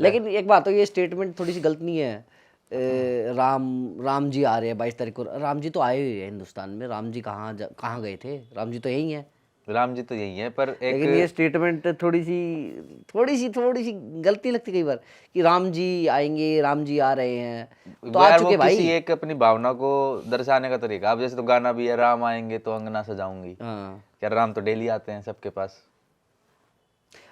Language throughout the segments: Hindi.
लेकिन एक बात तो ये स्टेटमेंट थोड़ी सी गलत नहीं है। राम जी आ रहे हैं 22 तारीख को। राम जी तो आए हुए हैं हिंदुस्तान में। राम जी कहाँ गए थे? राम जी तो यही हैं। राम जी तो यही है, पर एक लेकिन ये स्टेटमेंट थोड़ी सी गलती लगती कई बार कि राम जी आएंगे, राम जी आ रहे हैं। तो आ यार वो चुके किसी भाई। एक अपनी भावना को दर्शाने का तरीका। अब जैसे तो गाना भी है, राम आएंगे तो अंगना सजाऊंगी। हाँ। क्या राम तो डेली आते हैं सबके पास,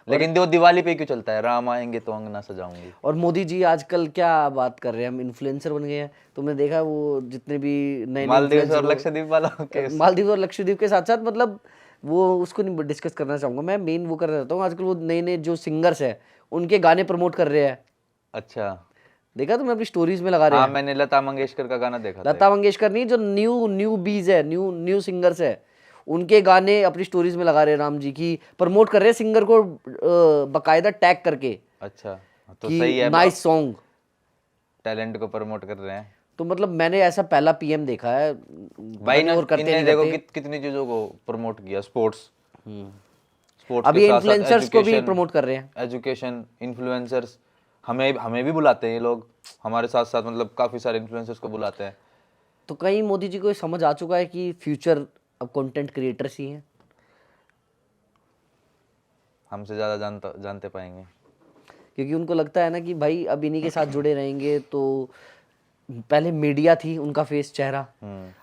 और लेकिन वो दिवाली पे क्यों चलता है, राम आएंगे तो अंगना सजाऊंगी। और मोदी जी आजकल क्या बात कर रहे हैं, हम इन्फ्लुएंसर बन गए हैं। तुमने देखा वो जितने भी नए नए मालदीव इन्फ्लुएंसर और लक्षद्वीप वाला केस। मालदीव और लक्षद्वीप के साथ साथ, मतलब वो उसको नहीं डिस्कस करना चाहूंगा मैं। मेन वो करना चाहता हूँ, आजकल वो नए नए जो सिंगर्स हैं उनके गाने प्रमोट कर रहे हैं। अच्छा। देखा तुमने? अपनी स्टोरीज में लगा रहे हाँ, हैं। मैंने लता मंगेशकर का गाना देखा था लता मंगेशकर नहीं, जो न्यू न्यू बीज है, न्यू न्यू सिंगर्स है, उनके गाने अपनी स्टोरीज में लगा रहे हैं। राम जी की प्रमोट कर रहे हैं सिंगर को बकायदा टैग करके अच्छा, तो कि सही है, नाइस सॉन्ग। टैलेंट को प्रमोट कर रहे हैं तो मतलब मैंने ऐसा पहला पीएम देखा है, पता भाई नहीं ना। और करते इनने नहीं देखो करते। कितनी चीजों को प्रमोट किया। स्पोर्ट्स, स्पोर्ट्स अब के ये साथ साथ इन्फ्लुएंसर्स को भी एजुकेशन, प्रमोट कर रहे हैं। Education influencers. हमें हमें भी बुलाते हैं ये लोग, हमारे साथ साथ मतलब काफी सारे इन्फ्लुएंसर्स को बुलाते हैं। तो कहीं मोदी जी को ये समझ आ चुका है कि फ्यूचर अब कंटेंट क्रिएटर्स ही हैं। हमसे ज्यादा जानते पाएंगे। क्योंकि उनको लगता है ना कि भाई अब इन्हीं के साथ जुड़े रहेंगे। तो पहले मीडिया थी उनका फेस, चेहरा।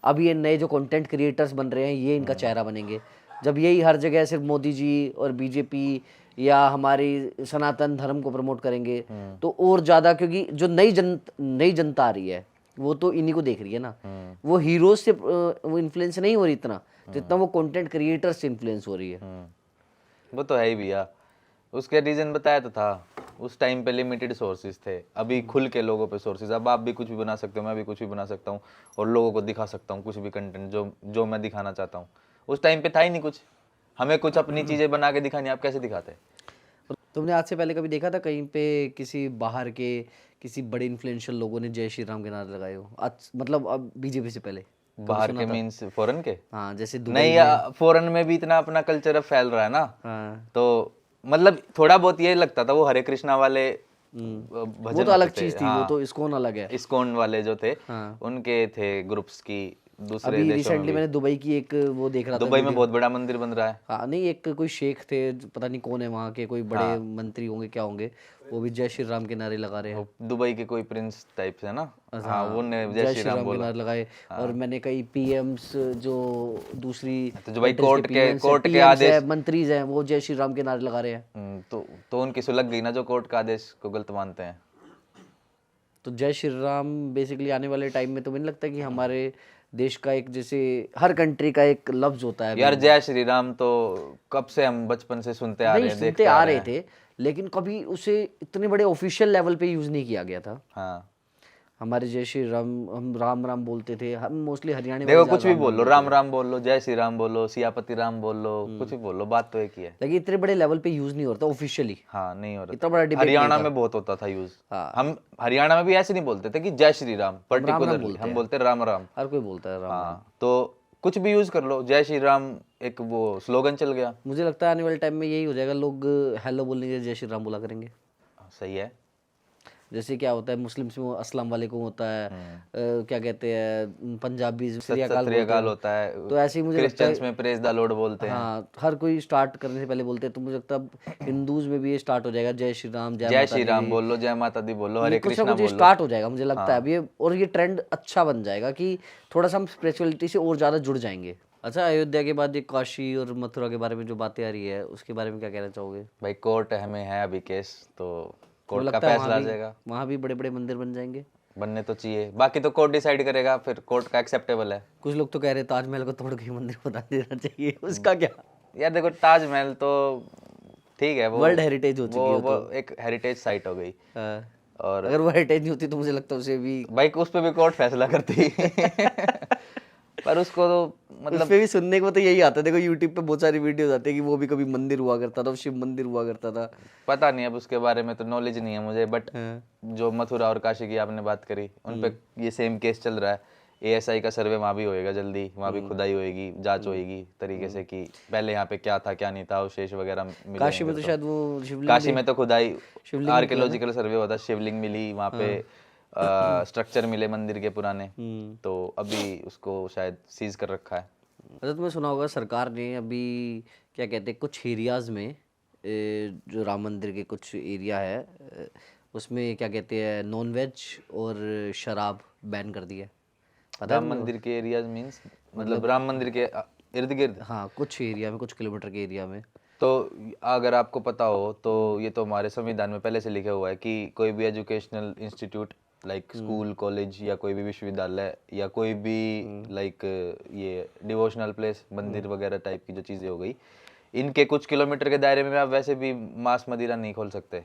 अब ये नए जो कंटेंट क्रिएटर्स बन रहे हैं ये इनका चेहरा बनेंगे। जब यही हर जगह सिर्फ मोदी जी और बीजेपी या हमारी सनातन धर्म को प्रमोट करेंगे तो और ज़्यादा, क्योंकि जो नई जनता आ रही है वो तो इन्हीं को देख रही है ना। वो हीरोज से वो इन्फ्लुएंस नहीं हो रही इतना, जितना वो कंटेंट क्रिएटर्स से इन्फ्लुएंस हो रही है। वो तो है ही भैया। उसके रीजन बताया तो था। उस टाइम पे लिमिटेड सोर्सेज थे, अभी खुल के लोगों पे सोर्सेज। अब आप भी कुछ भी बना सकते हो, मैं भी कुछ भी बना सकता हूँ और लोगों को दिखा सकता हूँ कुछ भी कंटेंट जो जो मैं दिखाना चाहता हूँ। उस टाइम पे था ही नहीं कुछ, हमें कुछ अपनी चीजें बना के दिखानी। आप कैसे दिखाते? तुमने आज से पहले कभी देखा था कहीं पे किसी बाहर के किसी बड़े इन्फ्लुएंशियल लोगों ने जय श्री राम के नारे लगाए हो? आज मतलब अब बीजेपी से पहले कभी बाहर सुना के था? मीन्स फॉरेन के? हाँ, जैसे दुबई नहीं, में। फॉरेन में भी इतना अपना कल्चर अब फैल रहा है ना। हाँ। तो मतलब थोड़ा बहुत ये लगता था, वो हरे कृष्णा वाले वो भजन तो होते अलग थे। चीज थी, वो हाँ, तो इस्कॉन अलग है। इस्कॉन वाले जो थे हाँ। उनके थे ग्रुप्स की, दूसरे अभी देशों में रिसेंटली भी। मैंने दुबई की एक वो देख रहा था दुबई में वीडियो। बहुत बड़ा मंदिर बन रहा है। हाँ नहीं, एक कोई शेख थे पता नहीं कौन है वहाँ के, कोई बड़े हाँ, मंत्री होंगे क्या होंगे, वो भी जय श्री राम के नारे लगा रहे हैं। वो दुबई के कोई प्रिंस टाइप से ना। हाँ, वो हाँ, ने जय जय श्री श्री राम राम के बोला। नारे लगाए। और हाँ, मैंने कई पीएम्स, जो दूसरी तो जो भाई कंट्रीज के कोर्ट के पीएम्स है, आदेश। मंत्रीज हैं, वो जय श्री राम के नारे लगा रहे हैं। तो उनकी सुलग गई ना, जो कोर्ट का आदेश को गलत मानते हैं। तो जय श्री राम बेसिकली आने वाले टाइम में तो मुझे नहीं लगता कि हमारे देश का एक, जैसे हर कंट्री का एक लफ्ज होता है यार मेन। जय श्री राम तो कब से हम बचपन से सुनते आ नहीं, रहे हैं, सुनते देखते आ आ रहे रहे हैं। थे, लेकिन कभी उसे इतने बड़े ऑफिशियल लेवल पे यूज नहीं किया गया था। हाँ, हमारे जय श्री राम, हम राम राम बोलते थे। हम मोस्टली हरियाणा वाले देखो ज्यादा कुछ भी राम बोल राम लो, बोलते राम थे। राम बोल लो, जय श्री राम बोलो, सियापति राम बोल लो, कुछ भी बोल लो, बात तो एक ही है। लेकिन इतने बड़े लेवल पे यूज नहीं होता ऑफिशियली। हाँ, नहीं हो इतना रहा बड़ा था। डिबेट नहीं हरियाणा था। में बहुत होता था यूज। हाँ, हम हरियाणा में भी ऐसे नहीं बोलते थे कि जय श्री राम हम राम राम पर्टिकुलरली, बोलते हम हैं। बोलते राम राम। हर कोई बोलता है राम राम। हाँ, तो कुछ भी यूज कर लो, जय श्री राम एक वो स्लोगन चल गया। मुझे लगता है आने वाले टाइम में यही हो जाएगा, लोग हेलो बोलने के लिए जय श्री राम बोला करेंगे। सही है। जैसे क्या होता है मुस्लिम्स में, अस्सलाम वालेकुम होता है, क्या कहते हैं पंजाबी श्री अकाल सत श्री बोलते अकाल हैं। होता है। तो ऐसे ही मुझे लगता क्रिश्चियंस है, में प्रेज द लॉर्ड बोलते हैं। हाँ, हर कोई स्टार्ट करने से पहले बोलते हैं। तो मुझे लगता है अब हिंदूज में भी ये स्टार्ट हो जाएगा, जय श्री राम, जय जय माता श्री दी राम दी। बोल लो, जय माता दी बोल लो, ये हरे कुछ ना कृष्णा कुछ ये बोल लो। स्टार्ट हो जाएगा मुझे लगता है अब हाँ, ये। और ये ट्रेंड अच्छा बन जाएगा कि थोड़ा सा हम स्पिरिचुअलिटी से और ज़्यादा जुड़ जाएंगे। अच्छा, अयोध्या के बाद ये काशी और मथुरा के बारे में जो बातें आ रही है उसके बारे में क्या कहना चाहोगे? भाई कोर्ट हमें है अभी केस, तो तुम्हें कोर्ट का लगता है फैसला आ जाएगा। वहाँ भी बड़े बड़े मंदिर बन जाएंगे? बनने तो चाहिए, बाकी तो कोर्ट डिसाइड करेगा, फिर कोर्ट का एक्सेप्टेबल है। कुछ लोग तो कह रहे हैं ताजमहल को तोड़ के मंदिर बना देना चाहिए, उसका क्या? यार देखो, ताजमहल तो ठीक है, वर्ल्ड हेरिटेज हो चुकी हो वो तो। एक हेरिटेज साइट हो गई। हाँ, और अगर वो हेरिटेज नहीं होती तो मुझे लगता है उसे भी भाई उस पे भी कोर्ट फैसला करती पर उसको तो उस मतलब पे भी सुनने को तो यही आता है। देखो यूट्यूब पे बहुत सारी वीडियोस आती है कि वो भी कभी मंदिर हुआ करता था, शिव मंदिर हुआ करता था। पता नहीं, अब उसके बारे में तो नॉलेज नहीं है मुझे, बट हाँ। जो मथुरा और काशी की आपने बात करी, उन पे ये सेम केस चल रहा है। ASI का सर्वे वहाँ भी होएगा जल्दी, वहाँ भी खुदाई होएगी, जांच होएगी तरीके से कि पहले यहाँ पे क्या था क्या नहीं था, अवशेष वगैरह मिले काशी में होंगे तो शायद वो शिवलिंग काशी में तो खुदाई शिवलिंग निकला ना? आर्कियोलॉजिकल सर्वे होता, शिवलिंग मिली वहाँ पे, स्ट्रक्चर मिले मंदिर के पुराने, तो अभी उसको शायद सीज कर रखा है। अच्छा, तुम्हें सुना होगा सरकार ने अभी क्या कहते हैं कुछ एरियाज में जो राम मंदिर के कुछ एरिया है उसमें क्या कहते हैं नॉन वेज और शराब बैन कर दिया है। पता है राम तुम्हें? मंदिर के एरियाज मीन्स मतलब राम मंदिर के इर्द गिर्द। हाँ, कुछ एरिया में, कुछ किलोमीटर के एरिया में। तो अगर आपको पता हो तो ये तो हमारे संविधान में पहले से लिखा हुआ है कि कोई भी educational institute like school college या कोई भी विश्वविद्यालय या कोई भी लाइक ये डिवोशनल प्लेस मंदिर वगैरह टाइप की जो चीज़ें हो गई, इनके कुछ किलोमीटर के दायरे में आप वैसे भी मांस मदिरा नहीं खोल सकते।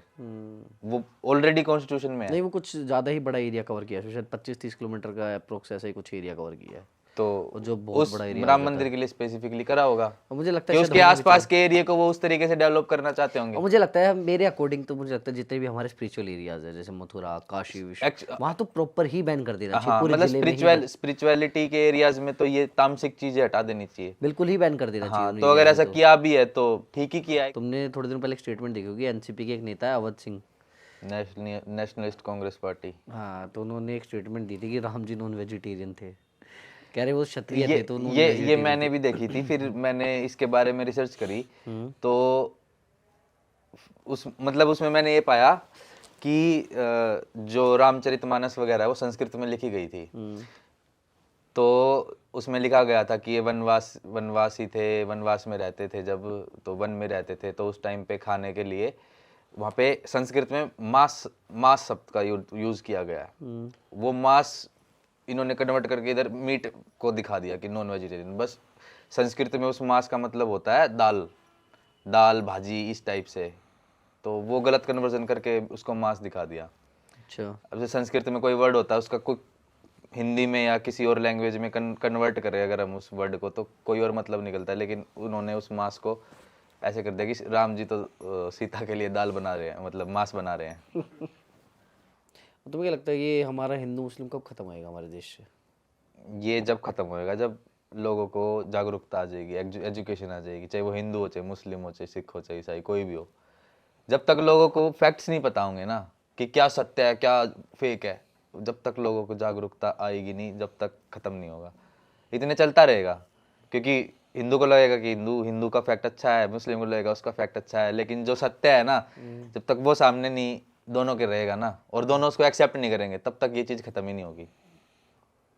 वो ऑलरेडी कॉन्स्टिट्यूशन में है। नहीं, वो कुछ ज़्यादा ही बड़ा एरिया कवर किया है, शायद 25-30 किलोमीटर का अप्रोक्स ऐसा ही कुछ एरिया कवर किया है। तो और जो बहुत उस बड़ा एरिया राम मंदिर के लिए स्पेसिफिकली करा होगा और मुझे लगता कि है उसके आसपास के एरिया को वो उस तरीके से डेवलप करना चाहते होंगे। और मुझे लगता है मेरे अकॉर्डिंग तो मुझे लगता है जितने भी हमारे स्पिरिचुअल एरियाज है जैसे मथुरा काशी विश्व वहाँ तो प्रॉपर ही बैन कर देना चाहिए हाँ, पूरे मतलब जिले में ही स्पिरिचुअलिटी के एरियाज में तो ये तामसिक चीजें हटा देनी चाहिए। बिल्कुल ही बैन कर देना चाहिए हाँ, उन तो अगर एरियाज ऐसा में। किया भी है तो ठीक ही किया है। तुमने थोड़े दिन पहले एक स्टेटमेंट देखी होगी एनसीपी के एक नेता है Awadh Singh. Nationalist Congress Party. हाँ, तो उन्होंने एक स्टेटमेंट दी थी कि राम जी नॉन वेजिटेरियन थे। कह रहे वो क्षत्रिय ये थे तो नॉन ये वेजिटेरियन मैंने भी देखी थी, फिर मैंने इसके बारे में रिसर्च करी तो उस मतलब उसमें मैंने ये पाया कि जो रामचरितमानस वगैरह है वो संस्कृत में लिखी गई थी। तो उसमें लिखा गया था कि ये वनवासी थे, वनवास में रहते थे जब, तो वन में रहते थे तो उस टाइम पे खाने के लिए वहाँ पे संस्कृत में मांस शब्द का यूज किया गया है। वो मांस इन्होंने कन्वर्ट करके इधर मीट को दिखा दिया कि नॉन वेजिटेरियन। बस संस्कृत में उस मांस का मतलब होता है दाल भाजी इस टाइप से, तो वो गलत कन्वर्जन करके उसको मांस दिखा दिया। अच्छा, अब जैसे संस्कृत में कोई वर्ड होता है उसका कोई हिंदी में या किसी और लैंग्वेज में कन्वर्ट करें अगर हम उस वर्ड को तो कोई और मतलब निकलता है, लेकिन उन्होंने उस मांस को ऐसे कर दिया कि राम जी तो सीता के लिए दाल बना रहे हैं, मतलब मांस बना रहे हैं। तो मुझे लगता है ये हमारा हिंदू मुस्लिम कब खत्म होएगा हमारे देश से? ये जब खत्म होएगा जब लोगों को जागरूकता आ जाएगी, एजुकेशन आ जाएगी, चाहे वो हिंदू हो, चाहे मुस्लिम हो, चाहे सिख हो, चाहे ईसाई, कोई भी हो। जब तक लोगों को फैक्ट्स नहीं पता होंगे ना कि क्या सत्य है क्या फेक है, जब तक लोगों को जागरूकता आएगी नहीं, जब तक खत्म नहीं होगा। इतने चलता रहेगा क्योंकि हिंदू को लगेगा कि हिंदू का फैक्ट अच्छा है, मुस्लिम को लगेगा उसका फैक्ट अच्छा है, लेकिन जो सत्य है ना जब तक वो सामने नहीं दोनों के रहेगा ना और दोनों उसको एक्सेप्ट नहीं करेंगे तब तक ये चीज़ खत्म ही नहीं होगी।